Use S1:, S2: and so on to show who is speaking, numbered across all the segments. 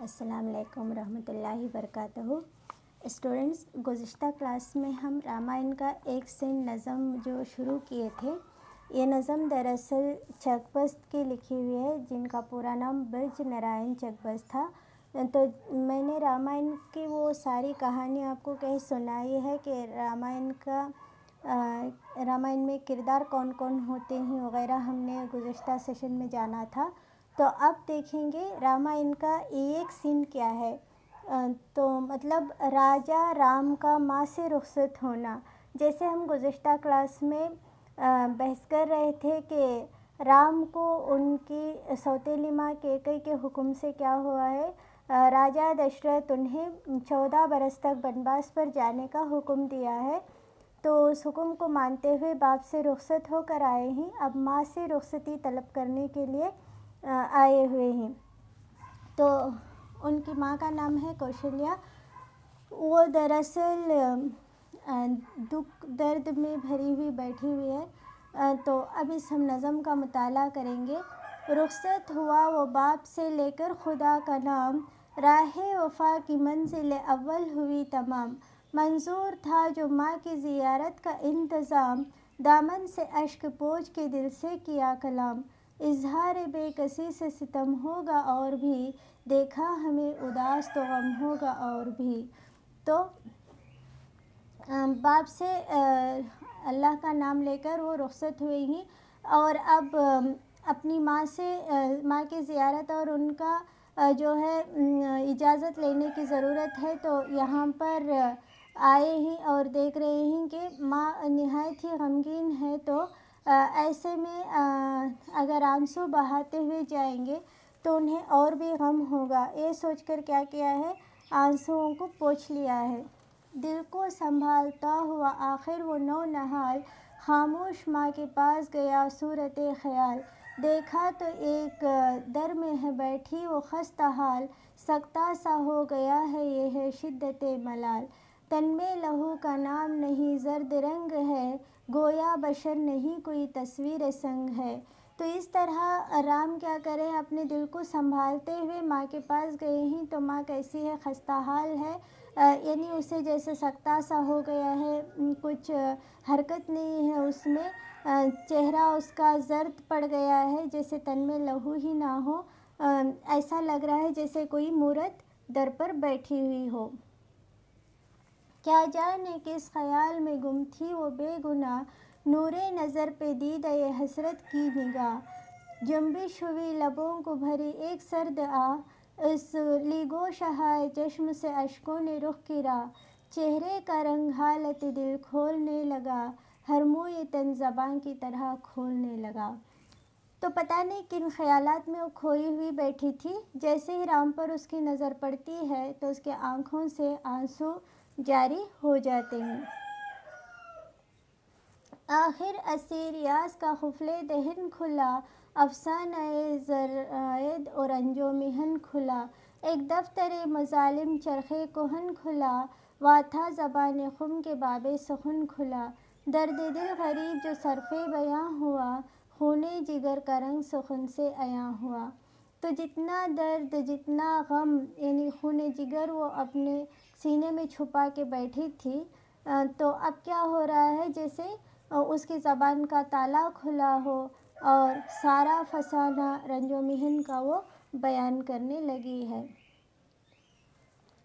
S1: السلام علیکم ورحمۃ اللہ وبرکاتہ۔ اسٹوڈنٹس، گزشتہ کلاس میں ہم رامائن کا ایک سین نظم جو شروع کیے تھے، یہ نظم دراصل چک بست کی لکھی ہوئی ہے جن کا پورا نام برج نارائن چک بست تھا۔ تو میں نے رامائن کی وہ ساری کہانی آپ کو کہیں سنائی ہے کہ رامائن میں کردار کون کون ہوتے ہیں وغیرہ ہم نے گزشتہ سیشن میں جانا تھا۔ تو اب دیکھیں گے رامائن کا ایک سین کیا ہے۔ تو مطلب راجا رام کا ماں سے رخصت ہونا، جیسے ہم گزشتہ کلاس میں بحث کر رہے تھے کہ رام کو ان کی سوتیلی ماں کیکئی کے حکم سے کیا ہوا ہے، راجا دشرتھ انہیں 14 برس تک بنواس پر جانے کا حکم دیا ہے۔ تو اس حکم کو مانتے ہوئے باپ سے رخصت ہو کر آئے ہیں، اب ماں سے رخصتی طلب کرنے کے لیے آئے ہوئے ہیں۔ تو ان کی ماں کا نام ہے کوشلیہ۔ وہ دراصل دکھ درد میں بھری ہوئی بیٹھی ہوئی ہے۔ تو اب اس ہم نظم کا مطالعہ کریں گے۔ رخصت ہوا وہ باپ سے لے کر خدا کا نام، راہ وفا کی منزل اول ہوئی تمام، منظور تھا جو ماں کی زیارت کا انتظام، دامن سے اشک پوچھ کے دل سے کیا کلام، اظہار بے کسی سے ستم ہوگا اور بھی، دیکھا ہمیں اداس تو غم ہوگا اور بھی۔ تو باپ سے اللہ کا نام لے کر وہ رخصت ہوئی ہیں اور اب اپنی ماں سے ماں کی زیارت اور ان کا جو ہے اجازت لینے کی ضرورت ہے۔ تو یہاں پر آئے ہیں اور دیکھ رہے ہیں کہ ماں نہایت ہی غمگین ہے۔ تو ایسے میں اگر آنسو بہاتے ہوئے جائیں گے تو انہیں اور بھی غم ہوگا، یہ سوچ کر کیا کیا ہے، آنسوؤں کو پوچھ لیا ہے۔ دل کو سنبھالتا ہوا آخر وہ نونہال، خاموش ماں کے پاس گیا صورت خیال، دیکھا تو ایک در میں ہے بیٹھی وہ خستہ حال، سکتہ سا ہو گیا ہے یہ ہے شدت ملال، تن میں لہو کا نام نہیں زرد رنگ ہے، گویا بشر نہیں کوئی تصویر سنگ ہے۔ تو اس طرح رام کیا کریں، اپنے دل کو سنبھالتے ہوئے ماں کے پاس گئے ہیں۔ تو ماں کیسی ہے، خستہ حال ہے، یعنی اسے جیسے سکتہ سا ہو گیا ہے، کچھ حرکت نہیں ہے اس میں، چہرہ اس کا زرد پڑ گیا ہے، جیسے تن میں لہو ہی نہ ہو، ایسا لگ رہا ہے جیسے کوئی مورت در پر بیٹھی ہوئی ہو۔ کیا جانے کس خیال میں گم تھی وہ بے گناہ، نور نظر پہ دیدہ حسرت کی نگاہ، جنبش ہوئی لبوں کو بھری ایک سرد آہ، اس لی گوشہائے چشم سے اشکوں نے رخ کی راہ، چہرے کا رنگ حالت دل کھولنے لگا، ہر موئے تن زباں کی طرح کھولنے لگا۔ تو پتہ نہیں کن خیالات میں وہ کھوئی ہوئی بیٹھی تھی، جیسے ہی رام پر اس کی نظر پڑتی ہے تو اس کے آنکھوں سے آنسو جاری ہو جاتے ہیں۔ آخر اسیر یاس کا قفلِ دہن کھلا، افسانۂ زرائد اور انجو محن کھلا، ایک دفترِ مظالم چرخِ کہن کھلا، وا تھا زبانِ خم کے بابِ سخن کھلا، درد دل غریب جو صرفِ بیاں ہوا، خونِ جگر کا رنگ سخن سے عیاں ہوا۔ تو جتنا درد، جتنا غم، یعنی خون جگر وہ اپنے سینے میں چھپا کے بیٹھی تھی، تو اب کیا ہو رہا ہے، جیسے اس کی زبان کا تالا کھلا ہو اور سارا فسانہ رنج و محن کا وہ بیان کرنے لگی ہے۔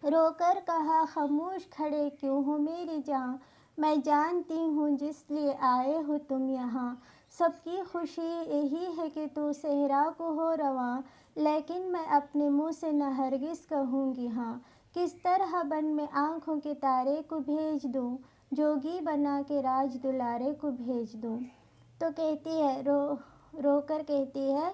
S1: رو کر کہا خاموش کھڑے کیوں ہو میری جاں، میں جانتی ہوں جس لیے آئے ہو تم یہاں، سب کی خوشی یہی ہے کہ تو صحرا کو ہو رواں، لیکن میں اپنے منہ سے نہ ہرگز کہوں گی ہاں، کس طرح بن میں آنکھوں کے تارے کو بھیج دوں، جوگی بنا کے راج دلارے کو بھیج دوں۔ تو کہتی ہے، رو کر کہتی ہے،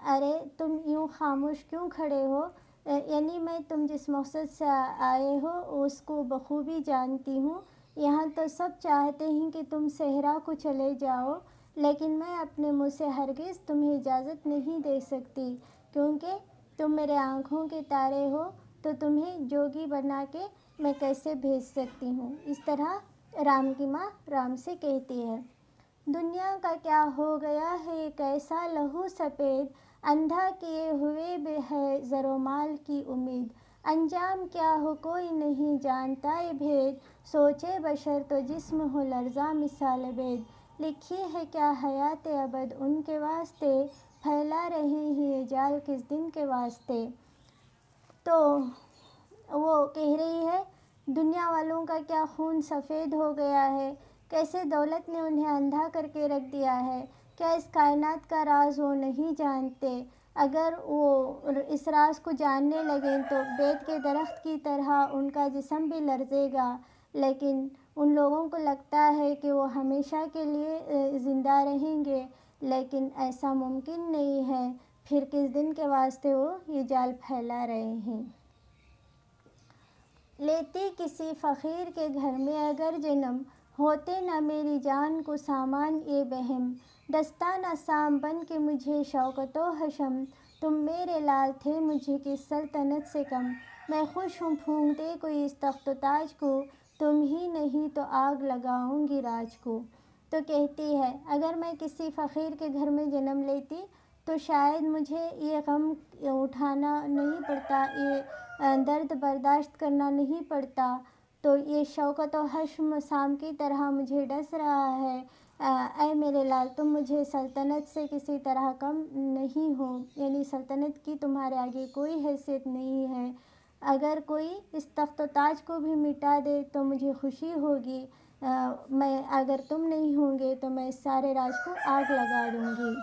S1: ارے تم یوں خاموش کیوں کھڑے ہو، یعنی میں تم جس مقصد سے آئے ہو اس کو بخوبی جانتی ہوں، یہاں تو سب چاہتے ہیں کہ تم صحرا کو چلے جاؤ، لیکن میں اپنے منہ سے ہرگز تمہیں اجازت نہیں دے سکتی، کیونکہ تم میرے آنکھوں کے تارے ہو، تو تمہیں جوگی بنا کے میں کیسے بھیج سکتی ہوں۔ اس طرح رام کی ماں رام سے کہتی ہے۔ دنیا کا کیا ہو گیا ہے ایک ایسا لہو سفید، اندھا کیے ہوئے بھی ہے زر و مال کی امید، انجام کیا ہو کوئی نہیں جانتا یہ بھید، سوچے بشر تو جسم ہو لرزاں مثال بید، لکھی ہے کیا حیات ابد ان کے واسطے، پھیلا رہے ہیں یہ جال کس دن کے واسطے۔ تو وہ کہہ رہی ہے دنیا والوں کا کیا خون سفید ہو گیا ہے، کیسے دولت نے انہیں اندھا کر کے رکھ دیا ہے، کیا اس کائنات کا راز وہ نہیں جانتے، اگر وہ اس راز کو جاننے لگیں تو بید کے درخت کی طرح ان کا جسم بھی لرزے گا، لیکن ان لوگوں کو لگتا ہے کہ وہ ہمیشہ کے لیے زندہ رہیں گے، لیکن ایسا ممکن نہیں ہے، پھر کس دن کے واسطے وہ یہ جال پھیلا رہے ہیں۔ لیتی کسی فقیر کے گھر میں اگر جنم، ہوتے نہ میری جان کو سامان یہ بہم، دستہ نہ سام بن کے مجھے شوکت و حشم، تم میرے لال تھے مجھے کس سلطنت سے کم، میں خوش ہوں پھونکتے کوئی اس تخت و تاج کو، تم ہی نہیں تو آگ لگاؤں گی راج کو۔ تو کہتی ہے اگر میں کسی فقیر کے گھر میں جنم لیتی تو شاید مجھے یہ غم اٹھانا نہیں پڑتا، یہ درد برداشت کرنا نہیں پڑتا، تو یہ شوکت و حشم سام کی طرح مجھے ڈس رہا ہے، اے میرے لال تم مجھے سلطنت سے کسی طرح کم نہیں ہو، یعنی سلطنت کی تمہارے آگے کوئی حیثیت نہیں ہے، اگر کوئی اس تخت و تاج کو بھی مٹا دے تو مجھے خوشی ہوگی، میں اگر تم نہیں ہوں گے تو میں اس سارے راج کو آگ لگا دوں گی،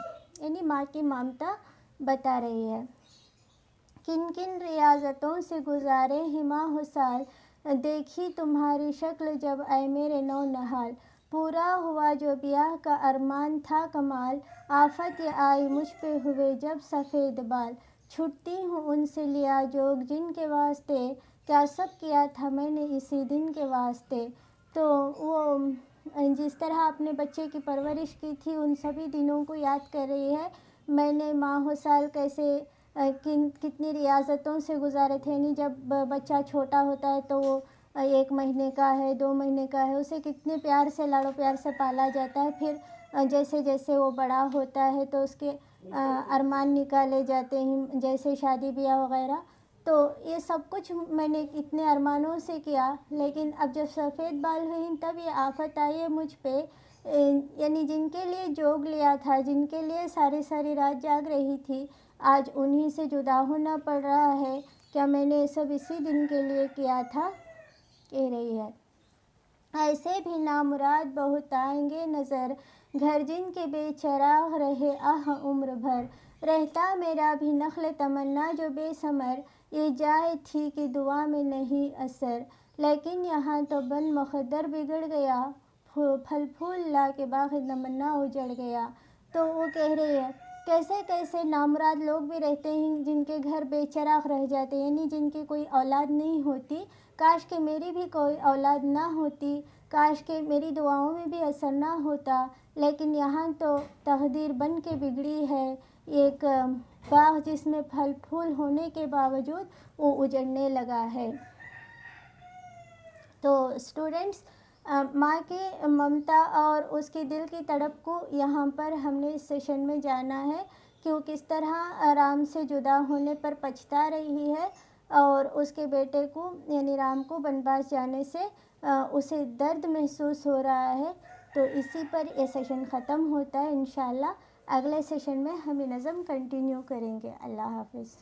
S1: یعنی ماں کی ممتا بتا رہی ہے۔ کن کن ریاضتوں سے گزارے ہیں ماہ و سال، دیکھی تمہاری شکل جب اے میرے نو نہال، پورا ہوا جو بیاہ کا ارمان تھا کمال، آفت یہ آئی مجھ پہ ہوئے جب سفید بال، چھٹتی ہوں ان سے لیا جوگ جن کے واسطے، کیا سب کیا تھا میں نے اسی دن کے واسطے۔ تو وہ جس طرح اپنے بچے کی پرورش کی تھی ان سبھی دنوں کو یاد کر رہی ہے، میں نے ماہ و سال کیسے کتنی ریاضتوں سے گزارے تھے، یعنی جب بچہ چھوٹا ہوتا ہے تو وہ 1 مہینے کا ہے 2 مہینے کا ہے، اسے کتنے پیار سے لاڑو پیار سے پالا جاتا ہے، پھر جیسے جیسے وہ بڑا ہوتا ہے تو اس کے ارمان نکالے جاتے ہیں جیسے شادی بیاہ وغیرہ، تو یہ سب کچھ میں نے اتنے ارمانوں سے کیا، لیکن اب جب سفید بال ہوئیں تب یہ آفت آئی ہے مجھ پہ، یعنی جن کے لیے جوگ لیا تھا، جن کے لیے ساری ساری رات جاگ رہی تھی، آج انہی سے جدا ہونا پڑ رہا ہے، کیا میں نے سب اسی دن کے لیے کیا تھا، کہہ رہی ہے۔ ایسے بھی نامراد بہت آئیں گے نظر، گھر جن کے بے چراغ رہے آہ عمر بھر، رہتا میرا بھی نخل تمنا جو بے ثمر، یہ جائے تھی کہ دعا میں نہیں اثر، لیکن یہاں تو بن مقدر بگڑ گیا، پھل پھول لا کے باغ تمنا اجڑ گیا۔ تو وہ کہہ رہی ہے کیسے کیسے نامراد لوگ بھی رہتے ہیں جن کے گھر بے چراغ رہ جاتے ہیں، یعنی جن کی کوئی اولاد نہیں ہوتی، کاش کہ میری بھی کوئی اولاد نہ ہوتی، کاش کہ میری دعاؤں میں بھی اثر نہ ہوتا، لیکن یہاں تو تقدیر بن کے بگڑی ہے، ایک باغ جس میں پھل پھول ہونے کے باوجود وہ اجڑنے لگا ہے۔ تو اسٹوڈنٹس، ماں کی ممتا اور اس کی دل کی تڑپ کو یہاں پر ہم نے اس سیشن میں جانا ہے کہ وہ کس طرح رام سے جدا ہونے پر پچھتا رہی ہے، اور اس کے بیٹے کو یعنی رام کو بنواس جانے سے اسے درد محسوس ہو رہا ہے۔ تو اسی پر یہ سیشن ختم ہوتا ہے، انشاءاللہ اگلے سیشن میں ہم یہ نظم کنٹینیو کریں گے۔ اللہ حافظ۔